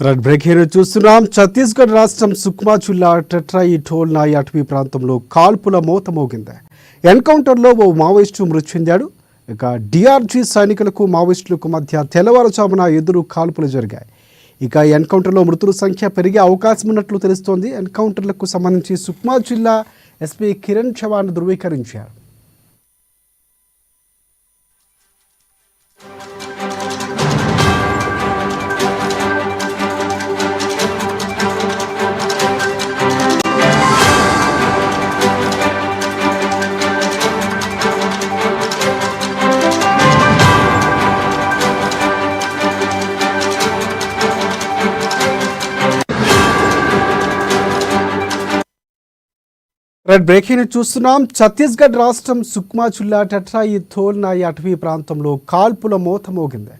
Red breaking చూస్తున్నాం. ఛత్తీస్గఢ్ రాష్ట్రం సుక్మా జిల్లా టెట్రాయి టోల్ నాయి అటవీ ప్రాంతంలో కాల్పుల మోత మోగింది. ఎన్కౌంటర్లో ఓ మావోయిస్టు మృతి చెందాడు. ఇక డిఆర్జీ సైనికులకు మావోయిస్టులకు మధ్య తెల్లవారుజామున ఎదురు కాల్పులు జరిగాయి. ఇక ఎన్కౌంటర్లో మృతుల సంఖ్య పెరిగే అవకాశం ఉన్నట్లు తెలుస్తోంది. ఎన్కౌంటర్లకు సంబంధించి సుక్మా జిల్లా ఎస్పీ కిరణ్ చవాన్ ధృవీకరించారు. రెడ్ బ్రేకింగ్ చూస్తున్నాం. ఛత్తీస్గఢ్ రాష్ట్రం సుక్మా జిల్లా టెట్రాయి టోల్ నాయి అటవీ ప్రాంతంలో కాల్పుల మోత మోగింది.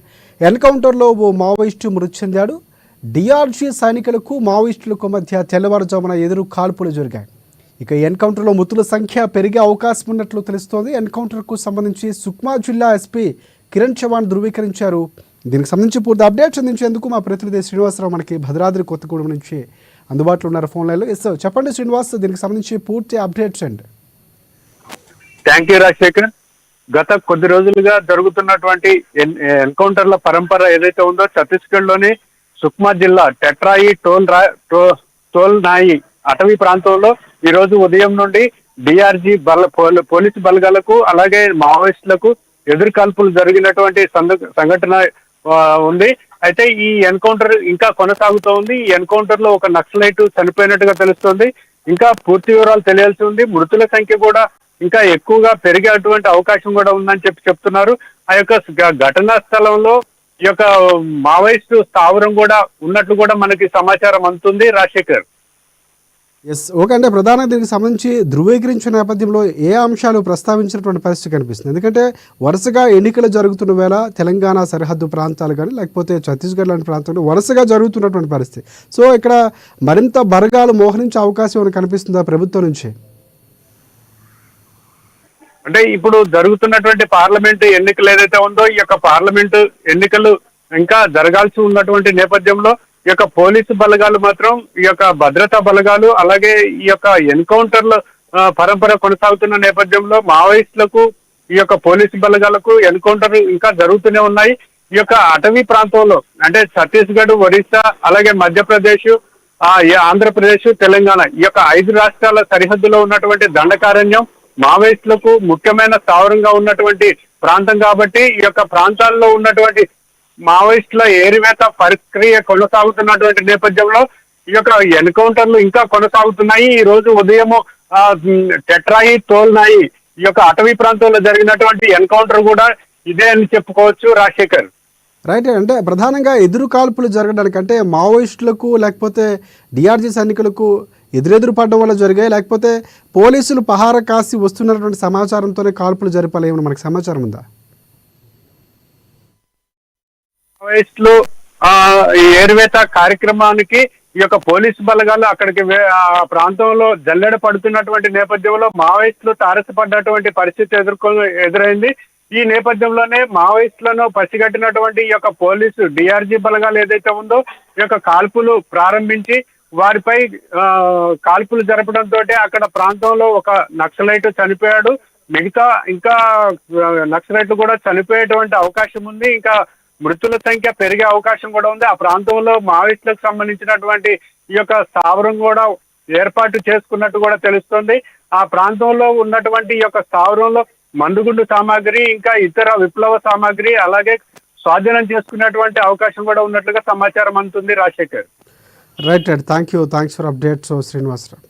ఎన్కౌంటర్లో ఓ మావోయిస్టు మృతి చెందాడు. డిఆర్జీ సైనికులకు మావోయిస్టులకు మధ్య తెల్లవారుజామున ఎదురు కాల్పులు జరిగాయి. ఇక ఎన్కౌంటర్లో మృతుల సంఖ్య పెరిగే అవకాశం ఉన్నట్లు తెలుస్తోంది. ఎన్కౌంటర్కు సంబంధించి సుక్మా జిల్లా ఎస్పీ కిరణ్ చవాన్ ధృవీకరించారు. దీనికి సంబంధించి పూర్తి అప్డేట్స్ అందించేందుకు మా ప్రతినిధి శ్రీనివాసరావు మనకి భద్రాద్రి కొత్తగూడెం నుంచి అందుబాటులో ఉన్నారు ఫోన్ లైన్లో. ఎస్ చెప్పండి శ్రీనివాస్, దీనికి సంబంధించి పూర్తి అప్డేట్స్ అండి. Thank you Rajasekhar. గత కొద్ది రోజులుగా జరుగుతున్నటువంటి ఎన్కౌంటర్ల పరంపర ఏదైతే ఉందో ఛత్తీస్గఢ్ లోని సుక్మా జిల్లా టెట్రాయి టోల్ నాయి అటవీ ప్రాంతంలో ఈ రోజు ఉదయం నుండి డిఆర్జీ పోలీసు బలగాలకు అలాగే మావోయిస్టులకు ఎదురు కాల్పులు జరిగినటువంటి సంఘటన ఉంది. అయితే ఈ ఎన్కౌంటర్ ఇంకా కొనసాగుతూ ఉంది. ఈ ఎన్కౌంటర్ లో ఒక నక్సలైట్ చనిపోయినట్టుగా తెలుస్తోంది. ఇంకా పూర్తి వివరాలు తెలియాల్సి ఉంది. మృతుల సంఖ్య కూడా ఇంకా ఎక్కువగా పెరిగేటువంటి అవకాశం కూడా ఉందని చెప్తున్నారు. ఆ యొక్క ఘటనా స్థలంలో ఈ యొక్క మావోయిస్టు స్థావరం కూడా ఉన్నట్లు కూడా మనకి సమాచారం అందుతుంది. Rajasekhar, yes okay. అంటే ప్రధానంగా దీనికి సంబంధించి ధృవీకరించిన నేపథ్యంలో ఏ అంశాలు ప్రస్తావించినటువంటి పరిస్థితి కనిపిస్తుంది? ఎందుకంటే వరుసగా ఎన్నికలు జరుగుతున్న వేళ తెలంగాణ సరిహద్దు ప్రాంతాలు కానీ లేకపోతే ఛత్తీస్గఢ్ లాంటి ప్రాంతాలు వరుసగా జరుగుతున్నటువంటి పరిస్థితి. సో ఇక్కడ మరింత బరగాలు మోహరించే అవకాశం ఏమైనా కనిపిస్తుందా ప్రభుత్వం నుంచి? అంటే ఇప్పుడు జరుగుతున్నటువంటి పార్లమెంటు ఎన్నికలు ఏదైతే ఉందో ఈ యొక్క పార్లమెంటు ఎన్నికలు ఇంకా జరగాల్సి ఉన్నటువంటి నేపథ్యంలో ఈ యొక్క పోలీసు బలగాలు మాత్రం ఈ యొక్క భద్రతా బలగాలు అలాగే ఈ యొక్క ఎన్కౌంటర్ల పరంపర కొనసాగుతున్న నేపథ్యంలో మావోయిస్టులకు ఈ యొక్క పోలీసు బలగాలకు ఎన్కౌంటర్ ఇంకా జరుగుతూనే ఉన్నాయి. ఈ యొక్క అటవీ ప్రాంతంలో అంటే ఛత్తీస్గఢ్, ఒరిస్సా అలాగే మధ్యప్రదేశ్, ఆంధ్రప్రదేశ్, తెలంగాణ ఈ యొక్క 5 రాష్ట్రాల సరిహద్దులో ఉన్నటువంటి దండకారణ్యం మావోయిస్టులకు ముఖ్యమైన స్థావరంగా ఉన్నటువంటి ప్రాంతం కాబట్టి ఈ యొక్క ప్రాంతాల్లో ఉన్నటువంటి మావోయిస్టుల ఏరివేత ప్రక్రియ కొనసాగుతున్నటువంటి నేపథ్యంలో ఈ యొక్క ఎన్కౌంటర్లు ఇంకా కొనసాగుతున్నాయి. ఈ రోజు ఉదయం టెట్రాయి టోల్ నాయి ఈ యొక్క అటవీ ప్రాంతంలో జరిగినటువంటి ఎన్కౌంటర్ కూడా ఇదే అని చెప్పుకోవచ్చు. రాజశేఖర్, రైట్. అంటే ప్రధానంగా ఎదురు కాల్పులు జరగడానికి అంటే మావోయిస్టులకు లేకపోతే డిఆర్జీ సైనికులకు ఎదురెదురు పడడం వల్ల జరిగాయి, లేకపోతే పోలీసులు పహార కాసి వస్తున్నటువంటి సమాచారంతోనే కాల్పులు జరిపాలేమని మనకు సమాచారం ఉందా? మావోయిస్టులు ఏరువేత కార్యక్రమానికి ఈ యొక్క పోలీసు బలగాలు అక్కడికి ప్రాంతంలో జల్లెడ పడుతున్నటువంటి నేపథ్యంలో మావోయిస్టులు తారసపడ్డటువంటి పరిస్థితి ఎదురైంది. ఈ నేపథ్యంలోనే మావోయిస్టులను పసిగట్టినటువంటి ఈ యొక్క పోలీసు డిఆర్జీ బలగాలు ఏదైతే ఉందో ఈ యొక్క కాల్పులు ప్రారంభించి వారిపై కాల్పులు జరపడంతో అక్కడ ప్రాంతంలో ఒక నక్సలైట్ చనిపోయాడు. మిగతా ఇంకా నక్సలైట్లు కూడా చనిపోయేటువంటి అవకాశం ఉంది. ఇంకా మృతుల సంఖ్య పెరిగే అవకాశం కూడా ఉంది. ఆ ప్రాంతంలో మావోయిస్టులకు సంబంధించినటువంటి ఈ యొక్క స్థావరం కూడా ఏర్పాటు చేసుకున్నట్టు కూడా తెలుస్తుంది. ఆ ప్రాంతంలో ఉన్నటువంటి ఈ యొక్క స్థావరంలో మందుగుండు సామాగ్రి ఇంకా ఇతర విప్లవ సామాగ్రి అలాగే స్వాధీనం చేసుకున్నటువంటి అవకాశం కూడా ఉన్నట్లుగా సమాచారం అందుతుంది. Rajasekhar, right. Thanks for updates Srinivasarao.